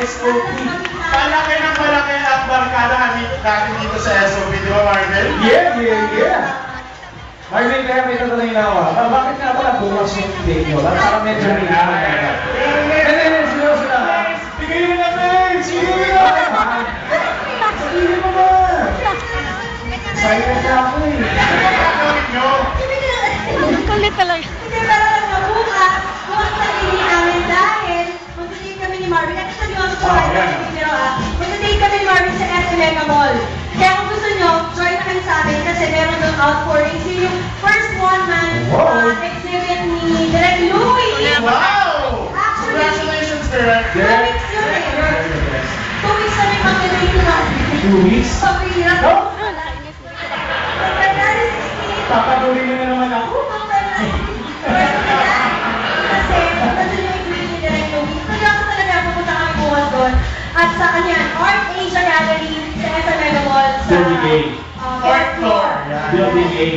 SOP. Malaki ng malaki ang barkada natin dito sa SOP, di ba, Marvel? Yeah. Marvin, kaya may tatanay na ako. Bakit nga pala bukas yung date nyo? Parang medyo may naman. Seryoso na ha? Bigay mo na, Ben! Sige mo na! Sige mo ba? Silent na ako eh. Kulit talaga. Hindi talaga bukas na hindi namin dahil magdadate kami ni Marvin. At sabi ko sa magdadate kami ni Marvin sa SM Mega Mall. Kaya kung gusto nyo, join na kayo sa amin kasi meron doon outpouring. So yung first one-man exhibit ni Direk Louie. Wow! Actually, Congratulations, Direk! 2 weeks yun eh. 2 weeks kami magdadate ni Marvin. 2 weeks? Pag-hirap. No? February 16. Papatuloy mo na naman ako. Kasi, nandun yung exhibit ni Direk Louie. Seryoso talaga, pupunta kami bukas doon. At sa kanyan, Art Asia Gallery sa SM Mega Mall sa Building A. fourth floor. Building A.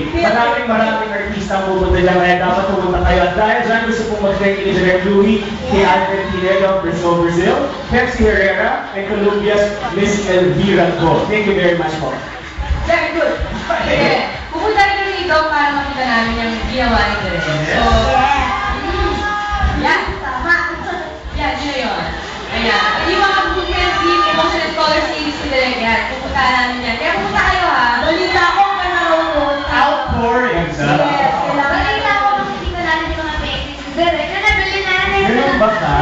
Maraming artista ang pupunta dyan, kaya dapat pumunta kayo. At dahil dyan gusto pong mag-thank you ni Direk Louie, kay Alfred Pineda of Brazil, Pepsi Herrera, and Columbia's Miss Elvira Go. Thank you very much po. Very good. Okay. Pupunta rin kami dito para makita namin yung ginawa ni Direk. So, yan. Tama. Yan, yun yun. Ayan. Yung mga movement, deep, emotional color series ni Direk yan. Pupunta namin yan. Kaya pupunta kayo ha. Balita ko ka na roon. Outpouring! Yes, kailangan. Balita ko makikita natin yung mga paintings ni Direk. Na nabili natin. Ganun ba ka?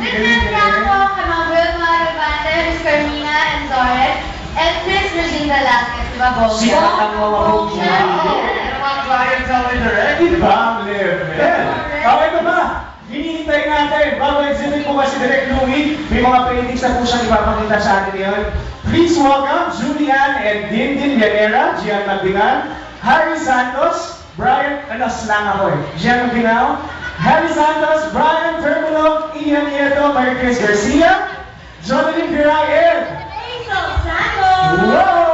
Nagnan ako kay mga Wilma Rivante, Miss Carmina and Zoret, and Miss Regine Velasquez, diba, Bobo? Siya ang mga Bobo. Yung mga clients sa ni Direk? Diba ang level? Okay ba ba? Hinihintay natin. Bago exhibit po kasi Direk Louie, may mga paintings na po siyang ipapakita sa atin ngayon. Please welcome Julian and Dindin Villanera, Gian Magdingan, Harry Santos, Brian, slang ako eh, Gian Magdingan, Harry Santos, Brian Termulo, Ian Nieto, Marquez Garcia, Jonathan Pirayen. Hazel Santos! Wow!